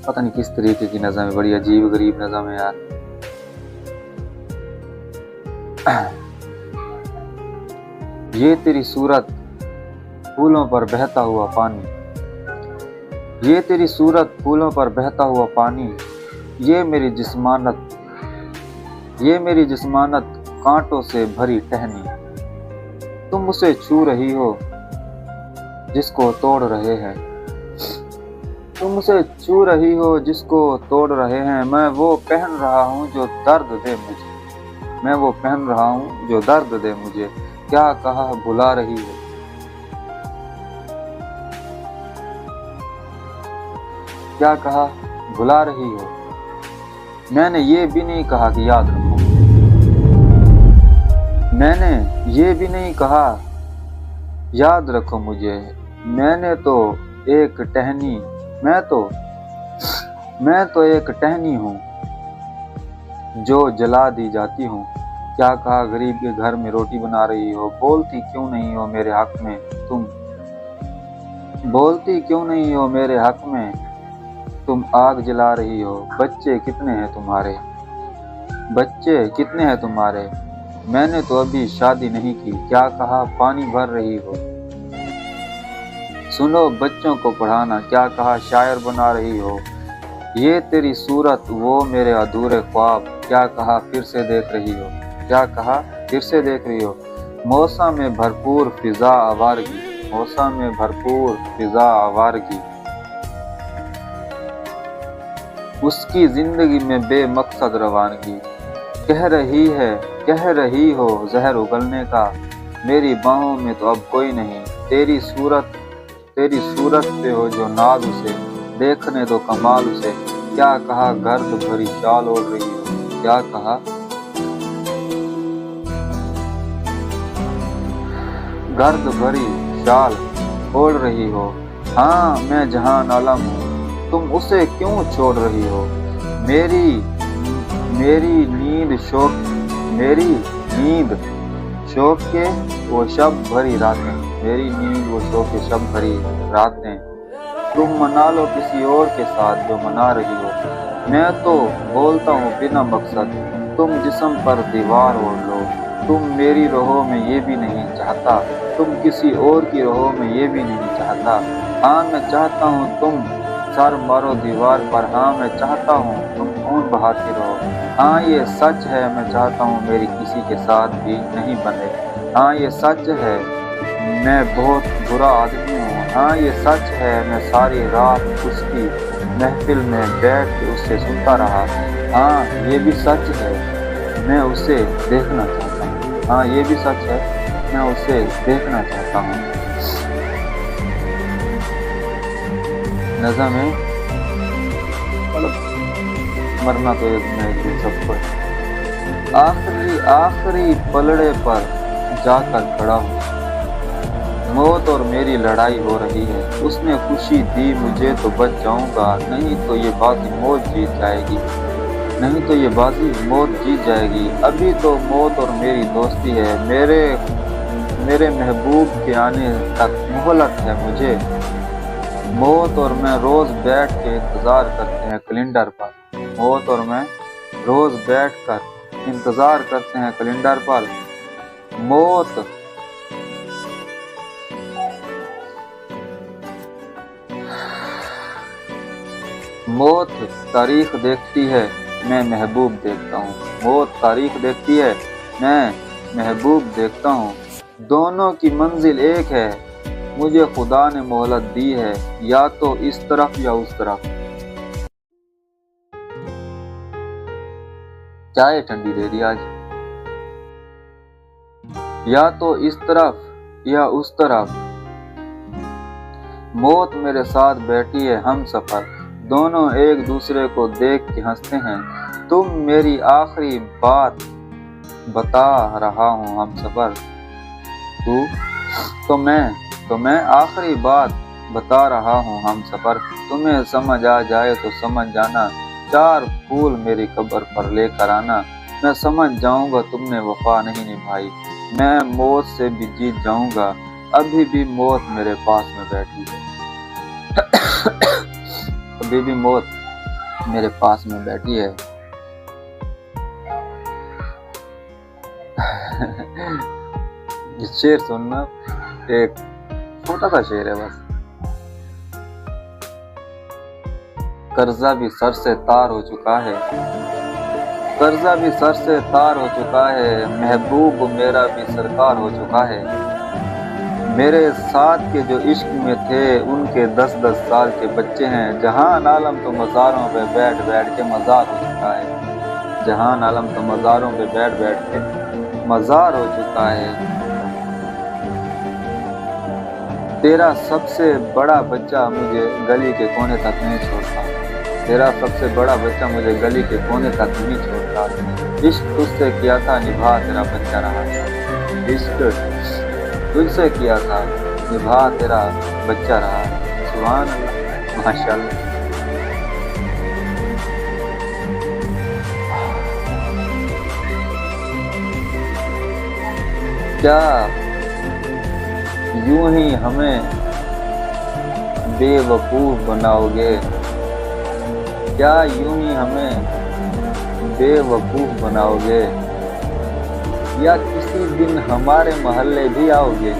पता नहीं किस तरीके की नज़म है, बड़ी अजीब गरीब नज़म है यार। ये तेरी सूरत फूलों पर बहता हुआ पानी, ये तेरी सूरत फूलों पर बहता हुआ पानी, ये मेरी जिस्मानत कांटों से भरी टहनी। तुम उसे छू रही हो जिसको तोड़ रहे हैं, तुम उसे छू रही हो जिसको तोड़ रहे हैं। मैं वो पहन रहा हूँ जो दर्द दे मुझे, मैं वो पहन रहा हूँ जो दर्द दे मुझे। क्या कहा भुला रही हो, क्या कहा भुला रही हो। मैंने ये भी नहीं कहा कि याद रखो, मैंने ये भी नहीं कहा याद रखो मुझे। मैंने तो एक टहनी, मैं तो एक टहनी हूँ जो जला दी जाती हूँ। क्या कहा गरीब के घर में रोटी बना रही हो, बोलती क्यों नहीं हो मेरे हक में तुम, बोलती क्यों नहीं हो मेरे हक में तुम आग जला रही हो। बच्चे कितने हैं तुम्हारे, बच्चे कितने हैं तुम्हारे। मैंने तो अभी शादी नहीं की। क्या कहा पानी भर रही हो, सुनो बच्चों को पढ़ाना। क्या कहा शायर बना रही हो। ये तेरी सूरत वो मेरे अधूरे ख्वाब। क्या कहा फिर से देख रही हो, क्या कहा फिर से देख रही हो। मौसम में भरपूर फिजा आवारगी, मौसम में भरपूर फिजा आवारगी। उसकी जिंदगी में बेमकसद रवानगी। कह रही हो जहर उगलने का, मेरी बाहों में तो अब कोई नहीं। तेरी सूरत पे हो जो नाज उसे, देखने दो कमाल उसे। क्या कहा गर्द भरी शाल ओढ़ रही हो, क्या कहा गर्द भरी शाल ओढ़ रही हो। हाँ मैं जहान आलम हूँ, तुम उसे क्यों छोड़ रही हो। मेरी नींद शौक के वो शब भरी रातें, मेरी नींद वो शौक के शब भरी रातें। तुम मना लो किसी और के साथ जो मना रही हो। मैं तो बोलता हूँ बिना मकसद, तुम जिस्म पर दीवार ओढ़ लो। तुम मेरी राहों में ये भी नहीं चाहता, तुम किसी और की राहों में ये भी नहीं चाहता। हाँ मैं चाहता हूँ तुम सर मारो दीवार पर। हाँ मैं चाहता हूँ तुम खून बहाती रहो। हाँ ये सच है मैं चाहता हूँ मेरी किसी के साथ भी नहीं बने। हाँ ये सच है मैं बहुत बुरा आदमी हूँ। हाँ ये सच है मैं सारी रात उसकी महफिल में बैठ के उससे सुनता रहा। हाँ ये भी सच है मैं उसे देखना चाहता हूँ। हाँ ये भी सच है मैं उसे देखना चाहता हूँ। नज़म है मरना तो एक दिन सबको। आखिरी पलड़े पर जाकर खड़ा हूँ, मौत और मेरी लड़ाई हो रही है। उसने खुशी दी मुझे तो बच जाऊंगा, नहीं तो ये बाजी मौत जीत जाएगी, नहीं तो ये बाजी मौत जीत जाएगी। अभी तो मौत और मेरी दोस्ती है, मेरे महबूब के आने तक मोहलत है मुझे। मौत और मैं रोज बैठ के इंतजार करते हैं कैलेंडर पर, मौत और मैं रोज बैठ कर इंतजार करते हैं कैलेंडर पर। मौत तारीख देखती है मैं महबूब देखता हूँ, मौत तारीख देखती है मैं महबूब देखता हूँ। दोनों की मंजिल एक है, मुझे खुदा ने मोहलत दी है, या तो इस तरफ या उस तरफ। चाय ठंडी दे दी आज। या तो इस तरफ या उस तरफ, मौत मेरे साथ बैठी है हम सफर। दोनों एक दूसरे को देख के हंसते हैं। तुम मेरी आखिरी बात बता रहा हूँ हम सफर। तो मैं आखिरी बात बता रहा हूँ हम सफर। तुम्हें समझ आ जाए तो समझ जाना, 4 फूल मेरी कब्र पर लेकर आना। मैं समझ जाऊंगा तुमने वफा नहीं निभाई, मैं मौत से भी जीत जाऊंगा। अभी भी मौत मेरे पास में बैठी है, अभी भी मौत मेरे पास में बैठी है। ये शेर सुनना, एक छोटा सा शेर है बस। कर्जा भी सर से तार हो चुका है, कर्जा भी सर से तार हो चुका है, महबूब मेरा भी सरकार हो चुका है। मेरे साथ के जो इश्क में थे उनके 10-10 साल के बच्चे हैं। जहान आलम तो मज़ारों पे बैठ बैठ के मज़ार हो चुका है, जहान आलम तो मज़ारों पे बैठ बैठ के मज़ार हो चुका है। तेरा सबसे बड़ा बच्चा मुझे गली के कोने तक नहीं छोड़ता, तेरा सबसे बड़ा बच्चा मुझे गली के कोने तक नहीं छोड़ता। इश्क तुझसे किया था निभा तेरा बच्चा रहा था, इश्क तुझसे किया था निभा तेरा बच्चा रहा। सुभान अल्लाह, माशाअल्लाह। क्या यूं ही हमें बेवकूफ बनाओगे, क्या यूं ही हमें बेवकूफ बनाओगे, या किसी दिन हमारे मोहल्ले भी आओगे,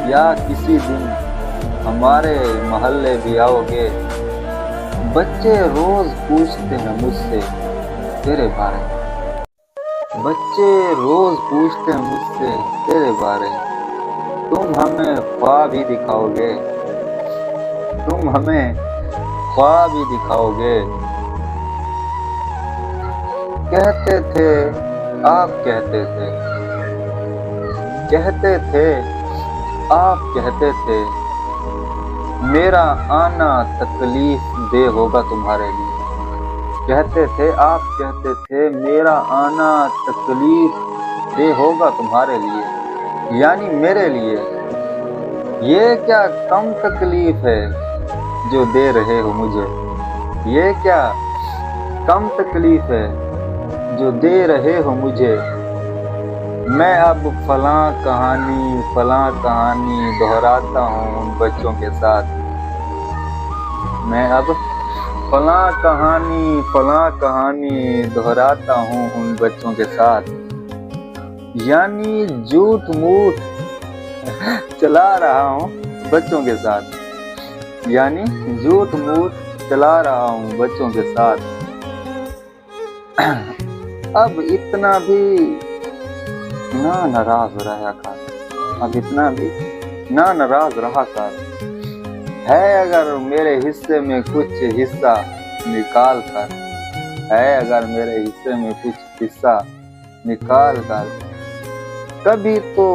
या किसी दिन हमारे मोहल्ले भी आओगे। बच्चे रोज पूछते हैं मुझसे तेरे बारे में, बच्चे रोज पूछते हैं मुझसे तेरे बारे। तुम हमें ख्वाब ही दिखाओगे, तुम हमें ख्वाब ही दिखाओगे। कहते थे आप कहते थे, कहते थे आप कहते थे, मेरा आना तकलीफ दे होगा तुम्हारे लिए। कहते थे आप कहते थे, मेरा आना तकलीफ दे होगा तुम्हारे लिए, यानी मेरे लिए। ये क्या कम तकलीफ है जो दे रहे हो मुझे, ये क्या कम तकलीफ है जो दे रहे हो मुझे। मैं अब फलां कहानी दोहराता हूँ उन बच्चों के साथ। मैं अब फलां कहानी दोहराता हूँ उन बच्चों के साथ, यानी झूठ मूठ चला रहा हूँ बच्चों के साथ, यानी झूठ मूठ चला रहा हूँ बच्चों के साथ। अब इतना भी ना नाराज रहा कर, अब इतना भी ना नाराज रहा कर। है अगर मेरे हिस्से में कुछ हिस्सा निकाल कर, है अगर मेरे हिस्से में कुछ हिस्सा निकाल कर। कभी तो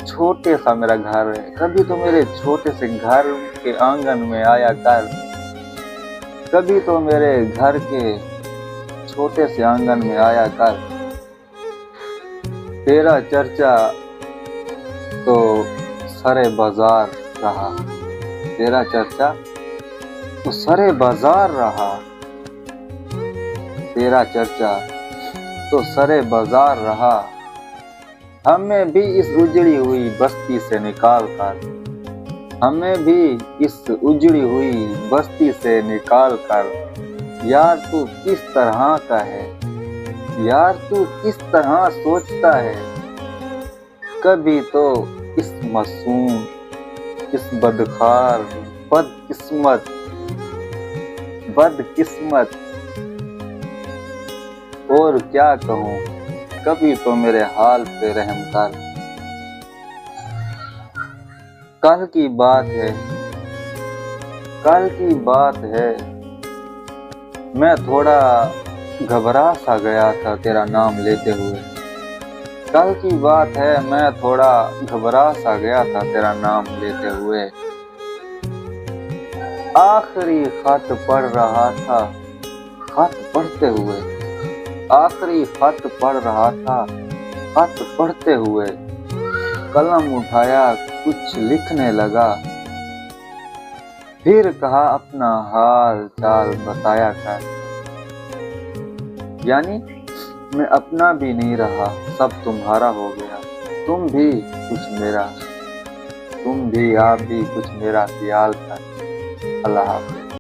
छोटे सा मेरा घर है, कभी तो मेरे छोटे से घर के आंगन में आया कर, कभी तो मेरे घर के छोटे से आंगन में आया कर। तेरा चर्चा तो सरे बाजार रहा, तेरा चर्चा तो सरे बाजार रहा, तेरा चर्चा तो सरे बाजार रहा। हमें भी इस उजड़ी हुई बस्ती से निकाल कर, हमें भी इस उजड़ी हुई बस्ती से निकाल कर। यार तू किस तरह का है, यार तू किस तरह सोचता है। कभी तो इस मासूम, इस बदकार, बदकिस्मत और क्या कहूँ, कभी तो मेरे हाल पे रहम कर। कल की बात है, कल की बात है, मैं थोड़ा घबरा सा गया था तेरा नाम लेते हुए। कल की बात है, मैं थोड़ा घबरा सा गया था तेरा नाम लेते हुए। आखिरी खत पढ़ रहा था, खत पढ़ते हुए, आखिरी खत पढ़ रहा था, खत पढ़ते हुए। कलम उठाया कुछ लिखने लगा, फिर कहा अपना हाल चाल बताया कर। यानी मैं अपना भी नहीं रहा, सब तुम्हारा हो गया। तुम भी कुछ मेरा, तुम भी आप भी कुछ मेरा ख्याल कर। अल्लाह हाफ़िज़।